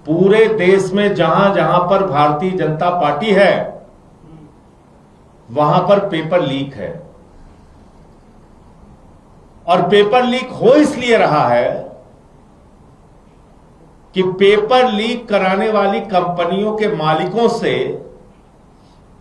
पूरे देश में जहां जहां पर भारतीय जनता पार्टी है वहां पर पेपर लीक है। और पेपर लीक हो इसलिए रहा है कि पेपर लीक कराने वाली कंपनियों के मालिकों से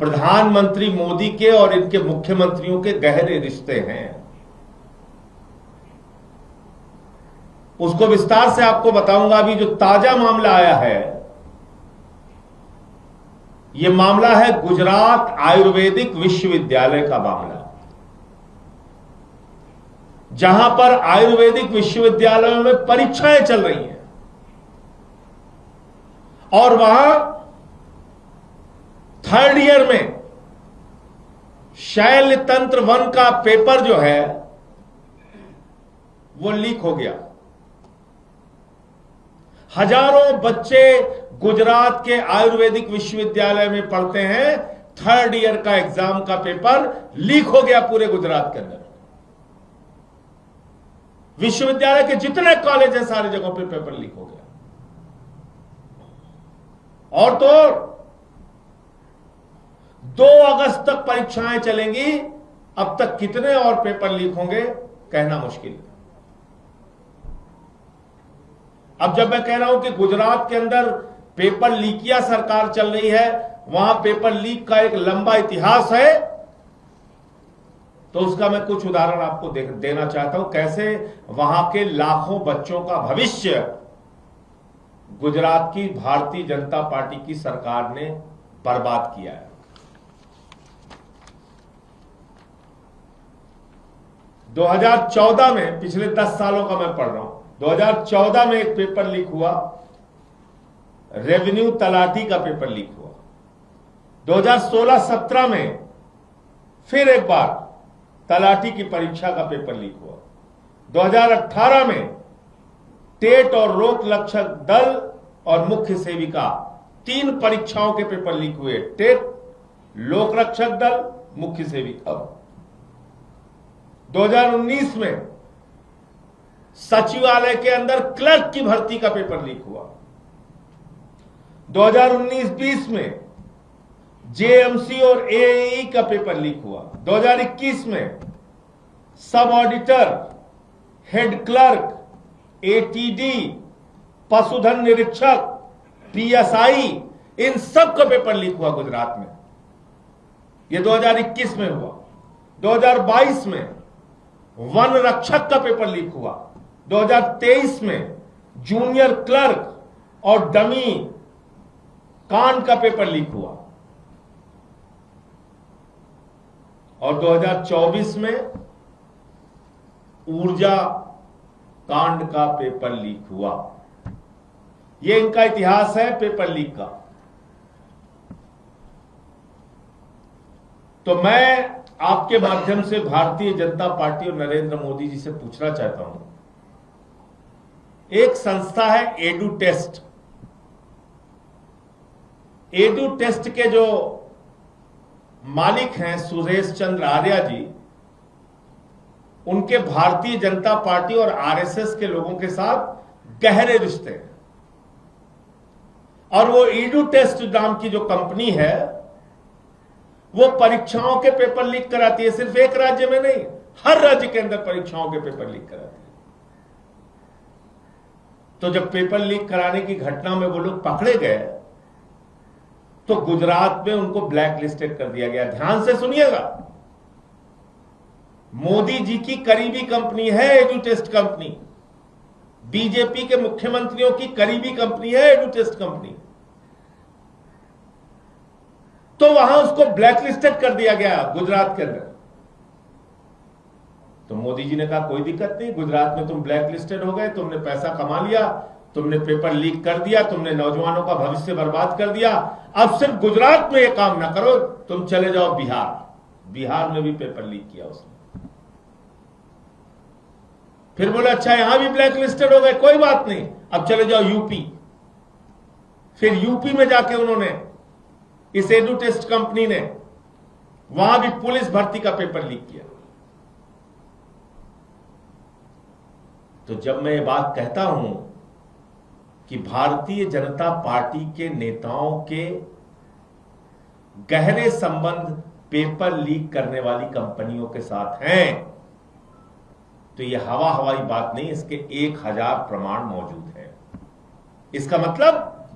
प्रधानमंत्री मोदी के और इनके मुख्यमंत्रियों के गहरे रिश्ते हैं। उसको विस्तार से आपको बताऊंगा। अभी जो ताजा मामला आया है, यह मामला है गुजरात आयुर्वेदिक विश्वविद्यालय का मामला, जहां पर आयुर्वेदिक विश्वविद्यालयों में परीक्षाएं चल रही हैं और वहां थर्ड ईयर में शैल तंत्र वन का पेपर जो है वो लीक हो गया। हजारों बच्चे गुजरात के आयुर्वेदिक विश्वविद्यालय में पढ़ते हैं, थर्ड ईयर का एग्जाम का पेपर लीक हो गया पूरे गुजरात के अंदर। विश्वविद्यालय के जितने कॉलेज हैं सारी जगहों पे पेपर लीक हो गया। और तो 2 अगस्त तक परीक्षाएं चलेंगी। अब तक कितने और पेपर लीक होंगे कहना मुश्किल है। अब जब मैं कह रहा हूं कि गुजरात के अंदर पेपर लीकिया सरकार चल रही है, वहां पेपर लीक का एक लंबा इतिहास है, तो उसका मैं कुछ उदाहरण आपको देना चाहता हूं, कैसे वहां के लाखों बच्चों का भविष्य गुजरात की भारतीय जनता पार्टी की सरकार ने बर्बाद किया है। 2014 में, पिछले 10 सालों का मैं पढ़ रहा हूं, 2014 में एक पेपर लीक हुआ, रेवेन्यू तलाटी का पेपर लीक हुआ। 2016-17 में फिर एक बार तलाटी की परीक्षा का पेपर लीक हुआ। 2018 में टेट और लोक रक्षक दल और मुख्य सेविका 3 परीक्षाओं के पेपर लीक हुए। टेट, लोक रक्षक दल, मुख्य सेविका। 2019 में सचिवालय के अंदर क्लर्क की भर्ती का पेपर लीक हुआ। 2019-20 में जेएमसी और एएई का पेपर लीक हुआ। 2021 में सब ऑडिटर, हेड क्लर्क, एटीडी, पशुधन निरीक्षक, पीएसआई, इन सब का पेपर लीक हुआ गुजरात में। यह 2021 में हुआ। 2022 में वन रक्षक का पेपर लीक हुआ। 2023 में जूनियर क्लर्क और डमी कांड का पेपर लीक हुआ। और 2024 में ऊर्जा कांड का पेपर लीक हुआ। यह इनका इतिहास है पेपर लीक का। तो मैं आपके माध्यम से भारतीय जनता पार्टी और नरेंद्र मोदी जी से पूछना चाहता हूं, एक संस्था है एडू टेस्ट। एडू टेस्ट के जो मालिक हैं सुरेश चंद्र आर्या जी, उनके भारतीय जनता पार्टी और आरएसएस के लोगों के साथ गहरे रिश्ते हैं। और वो एडू टेस्ट नाम की जो कंपनी है, वो परीक्षाओं के पेपर लीक कराती है। सिर्फ एक राज्य में नहीं, हर राज्य के अंदर परीक्षाओं के पेपर लीक कराती है। तो जब पेपर लीक कराने की घटना में वो लोग पकड़े गए, तो गुजरात में उनको ब्लैक लिस्टेड कर दिया गया। ध्यान से सुनिएगा, मोदी जी की करीबी कंपनी है एडू टेस्ट कंपनी, बीजेपी के मुख्यमंत्रियों की करीबी कंपनी है एडू टेस्ट कंपनी। तो वहां उसको ब्लैक लिस्टेड कर दिया गया गुजरात के अंदर। तो मोदी जी ने कहा कोई दिक्कत नहीं, गुजरात में तुम ब्लैक लिस्टेड हो गए, तुमने पैसा कमा लिया, तुमने पेपर लीक कर दिया, तुमने नौजवानों का भविष्य बर्बाद कर दिया, अब सिर्फ गुजरात में ये काम ना करो, तुम चले जाओ बिहार। बिहार में भी पेपर लीक किया उसने। फिर बोले अच्छा यहां भी ब्लैक लिस्टेड हो गए, कोई बात नहीं, अब चले जाओ यूपी। फिर यूपी में जाके उन्होंने, इस एडू टेस्ट कंपनी ने, वहां भी पुलिस भर्ती का पेपर लीक किया। तो जब मैं ये बात कहता हूं कि भारतीय जनता पार्टी के नेताओं के गहरे संबंध पेपर लीक करने वाली कंपनियों के साथ हैं, तो यह हवाई बात नहीं, इसके 1000 प्रमाण मौजूद है। इसका मतलब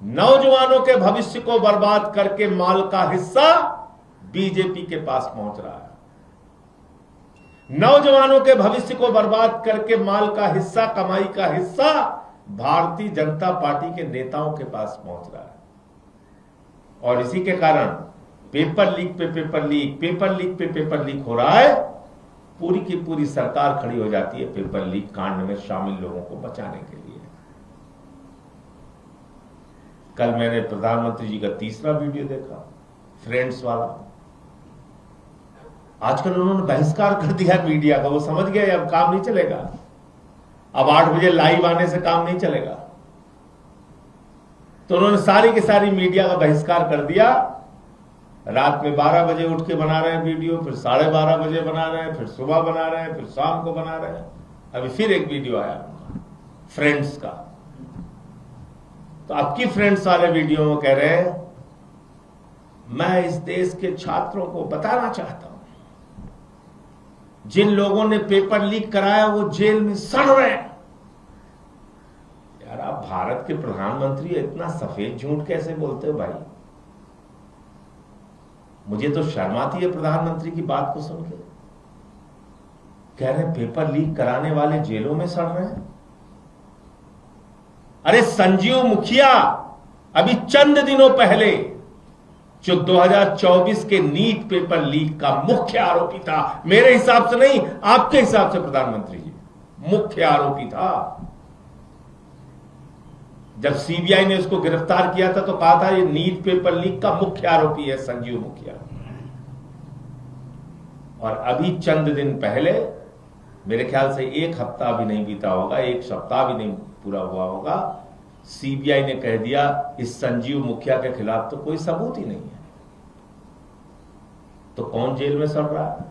नौजवानों के भविष्य को बर्बाद करके माल का हिस्सा बीजेपी के पास पहुंच रहा है। नौजवानों के भविष्य को बर्बाद करके माल का हिस्सा, कमाई का हिस्सा भारतीय जनता पार्टी के नेताओं के पास पहुंच रहा है। और इसी के कारण पेपर लीक पे पेपर लीक, पेपर लीक पे पेपर लीक हो रहा है। पूरी की पूरी सरकार खड़ी हो जाती है पेपर लीक कांड में शामिल लोगों को बचाने के लिए। कल मैंने प्रधानमंत्री जी का तीसरा वीडियो देखा, फ्रेंड्स वाला। आजकल उन्होंने बहिष्कार कर दिया मीडिया का, वो समझ गए अब काम नहीं चलेगा, अब 8 बजे लाइव आने से काम नहीं चलेगा। तो उन्होंने सारी की सारी मीडिया का बहिष्कार कर दिया। रात में 12 बजे उठ के बना रहे हैं वीडियो, फिर 12:30 बजे बना रहे हैं, फिर सुबह बना रहे हैं, फिर शाम को बना रहे हैं। अभी फिर एक वीडियो आया फ्रेंड्स का। तो अब की फ्रेंड्स वाले वीडियो में कह रहे हैं, मैं इस देश के छात्रों को बताना चाहता हूं, जिन लोगों ने पेपर लीक कराया वो जेल में सड़ रहे हैं। यार, आप भारत के प्रधानमंत्री इतना सफेद झूठ कैसे बोलते हो भाई? मुझे तो शर्म आती है प्रधानमंत्री की बात को सुन के। कह रहे पेपर लीक कराने वाले जेलों में सड़ रहे हैं। अरे संजीव मुखिया अभी चंद दिनों पहले जो 2024 के नीट पेपर लीक का मुख्य आरोपी था, मेरे हिसाब से नहीं, आपके हिसाब से प्रधानमंत्री जी मुख्य आरोपी था। जब सीबीआई ने उसको गिरफ्तार किया था तो कहा था ये नीट पेपर लीक का मुख्य आरोपी है संजीव मुखिया। और अभी चंद दिन पहले, मेरे ख्याल से 1 हफ्ता भी नहीं बीता होगा, 1 सप्ताह भी नहीं पूरा हुआ होगा, सीबीआई ने कह दिया इस संजीव मुखिया के खिलाफ तो कोई सबूत ही नहीं है। तो कौन जेल में सड़ रहा है?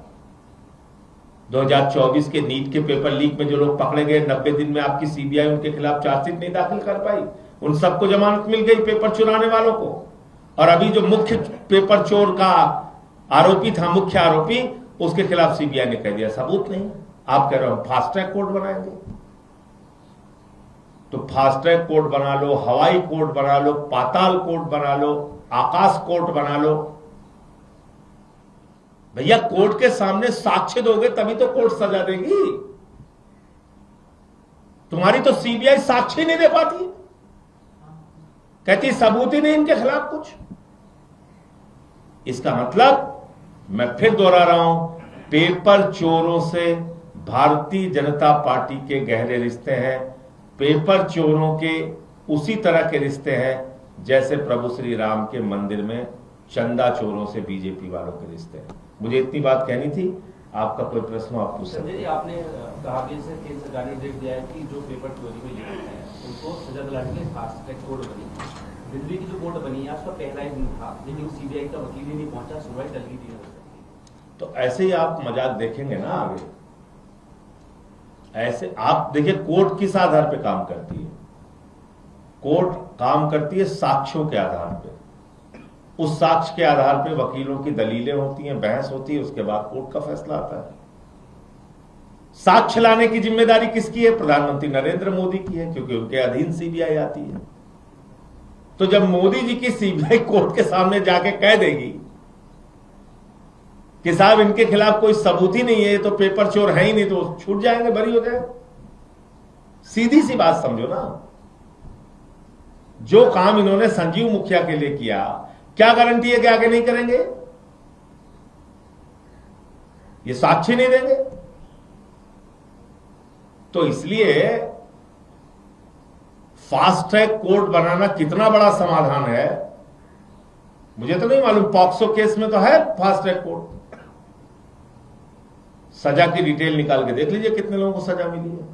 2024 के नीट के पेपर लीक में जो लोग पकड़े गए, 90 दिन में आपकी सीबीआई उनके खिलाफ चार्जशीट नहीं दाखिल कर पाई, उन सबको जमानत मिल गई पेपर चुराने वालों को। और अभी जो मुख्य पेपर चोर का आरोपी था, मुख्य आरोपी, उसके खिलाफ सीबीआई ने कह दिया सबूत नहीं। आप कह रहे हो फास्ट ट्रैक कोर्ट बनाएंगे, तो फास्ट ट्रैक कोर्ट बना लो, हवाई कोर्ट बना लो, पाताल कोर्ट बना लो, आकाश कोर्ट बना लो। भैया कोर्ट के सामने साक्ष्य दोगे तभी तो कोर्ट सजा देगी। तुम्हारी तो सीबीआई साक्ष्य नहीं दे पाती, कहती सबूत ही नहीं इनके खिलाफ कुछ। इसका मतलब मैं फिर दोहरा रहा हूं, पेपर चोरों से भारतीय जनता पार्टी के गहरे रिश्ते हैं। पेपर चोरों के उसी तरह के रिश्ते हैं जैसे प्रभु श्री राम के मंदिर में चंदा चोरों से बीजेपी वालों के रिश्ते हैं। मुझे इतनी बात कहनी थी। आपका कोई प्रश्न आप पूछ सकते हैं। आपने कहा कि केंद्र सरकार ने निर्देश दिया है कि जो पेपर चोरी में लिखे हैं उनको सजा दिलाने के लिए फास्ट ट्रैक कोर्ट बनी। दिल्ली की जो कोर्ट बनी है उसका पहला ही दिन था, लेकिन सीबीआई का वकील ही नहीं पहुंचा, सुनवाई टल गई थी। तो ऐसे ही आप मजाक देखेंगे ना आगे। ऐसे आप देखिए, कोर्ट किस आधार पे काम करती है? कोर्ट काम करती है साक्ष्यों के आधार पे। उस साक्ष्य के आधार पे वकीलों की दलीलें होती हैं, बहस होती है, उसके बाद कोर्ट का फैसला आता है। साक्ष्य लाने की जिम्मेदारी किसकी है? प्रधानमंत्री नरेंद्र मोदी की है, क्योंकि उनके अधीन सीबीआई आती है। तो जब मोदी जी की सीबीआई कोर्ट के सामने जाके कह देगी कि साहब इनके खिलाफ कोई सबूत ही नहीं है, तो पेपर चोर है ही नहीं, तो छूट जाएंगे, बरी हो जाए। सीधी सी बात समझो ना। जो काम इन्होंने संजीव मुखिया के लिए किया, क्या गारंटी है कि आगे नहीं करेंगे? ये साक्ष्य नहीं देंगे। तो इसलिए फास्ट ट्रैक कोर्ट बनाना कितना बड़ा समाधान है मुझे तो नहीं मालूम। पॉक्सो केस में तो है फास्ट ट्रैक कोर्ट। सजा की डिटेल निकाल के देख लीजिए कितने लोगों को सजा मिली है।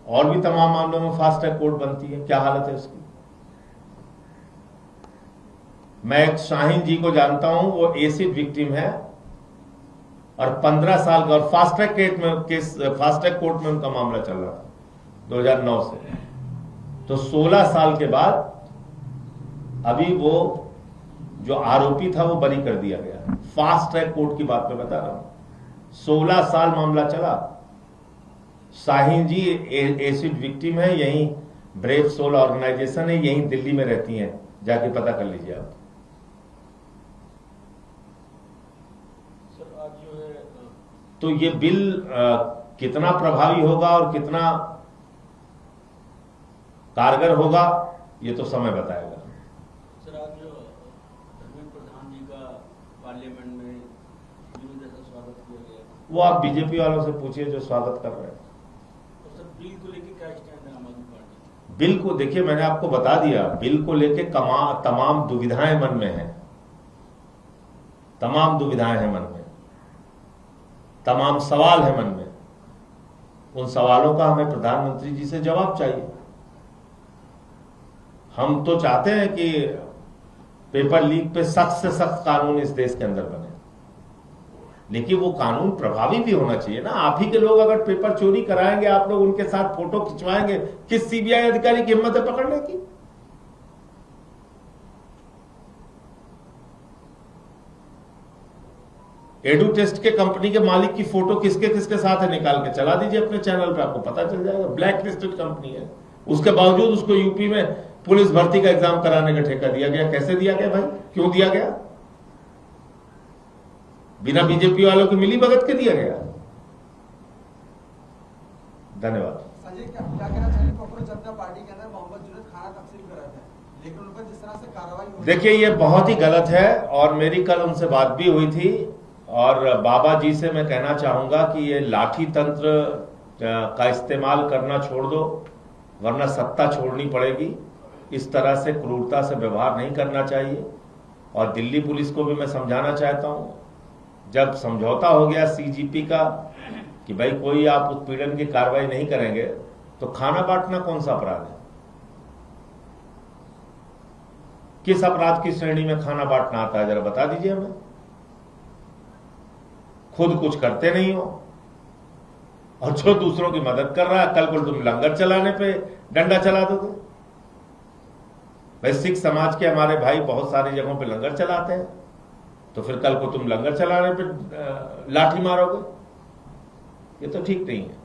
और भी तमाम मामलों में फास्ट ट्रैक कोर्ट बनती है, क्या हालत है उसकी। मैं एक शाहीन जी को जानता हूं, वो एसिड विक्टिम है और 15 साल का, और फास्ट ट्रैक कोर्ट में उनका मामला चल रहा था। 2009 से। तो 16 साल के बाद अभी वो जो आरोपी था वो बरी कर दिया गया। फास्ट ट्रैक कोर्ट की बात मैं बता रहा हूं। 16 साल मामला चला। शाहीन जी एसिड विक्टिम है, यहीं ब्रेव सोल ऑर्गेनाइजेशन है, यहीं दिल्ली में रहती हैं, जाके पता कर लीजिए आप। सर आज जो है तो ये बिल कितना प्रभावी होगा और कितना कारगर होगा ये तो समय बताएगा। सर आज जो धर्मेंद्र प्रधान जी का पार्लियामेंट में जैसा स्वागत किया गया, वो आप बीजेपी वालों से पूछिए जो स्वागत कर रहे हैं। तो सर बिल को लेकर क्या स्टैंड है आम आदमी पार्टी? बिल को देखिए, मैंने आपको बता दिया, बिल को लेके तमाम दुविधाएं मन में हैं, तमाम दुविधाएं हैं मन में, तमाम सवाल है मन में। उन सवालों का हमें प्रधानमंत्री जी से जवाब चाहिए। हम तो चाहते हैं कि पेपर लीक पे सख्त से सख्त कानून इस देश के अंदर बने, लेकिन वो कानून प्रभावी भी होना चाहिए ना। आप ही के लोग अगर पेपर चोरी कराएंगे, आप लोग उनके साथ फोटो खिंचवाएंगे, किस सीबीआई अधिकारी की हिम्मत है पकड़ने की? एडू टेस्ट के कंपनी के मालिक की फोटो किसके किसके साथ है निकाल के चला दीजिए अपने चैनल पे, आपको पता चल जाएगा। ब्लैक लिस्टेड कंपनी है, उसके बावजूद उसको यूपी में पुलिस भर्ती का एग्जाम कराने का ठेका दिया गया। कैसे दिया गया भाई, क्यों दिया गया? बिना बीजेपी वालों की मिली भगत के दिया गया। धन्यवाद। संजय क्या कहना चाहिए? कांग्रेस जनता पार्टी के अंदर मोहम्मद जुनैद खाना तकसीम कर रहे थे, लेकिन उन पर जिस तरह से कार्रवाई हुई, देखिए ये बहुत ही गलत है और मेरी कल उनसे बात भी हुई थी। और बाबा जी से मैं कहना चाहूंगा कि ये लाठी तंत्र का इस्तेमाल करना छोड़ दो, वरना सत्ता छोड़नी पड़ेगी। इस तरह से क्रूरता से व्यवहार नहीं करना चाहिए। और दिल्ली पुलिस को भी मैं समझाना चाहता हूं, जब समझौता हो गया सीजीपी का कि भाई कोई आप उत्पीड़न की कार्रवाई नहीं करेंगे, तो खाना बांटना कौन सा अपराध है? किस अपराध की श्रेणी में खाना बांटना आता है, जरा बता दीजिए हमें। खुद कुछ करते नहीं हो और जो दूसरों की मदद कर रहा है, कल को तुम लंगर चलाने पे डंडा चला दोगे। भाई सिख समाज के हमारे भाई बहुत सारी जगहों पे लंगर चलाते हैं, तो फिर कल को तुम लंगर चलाने पे लाठी मारोगे, ये तो ठीक नहीं है।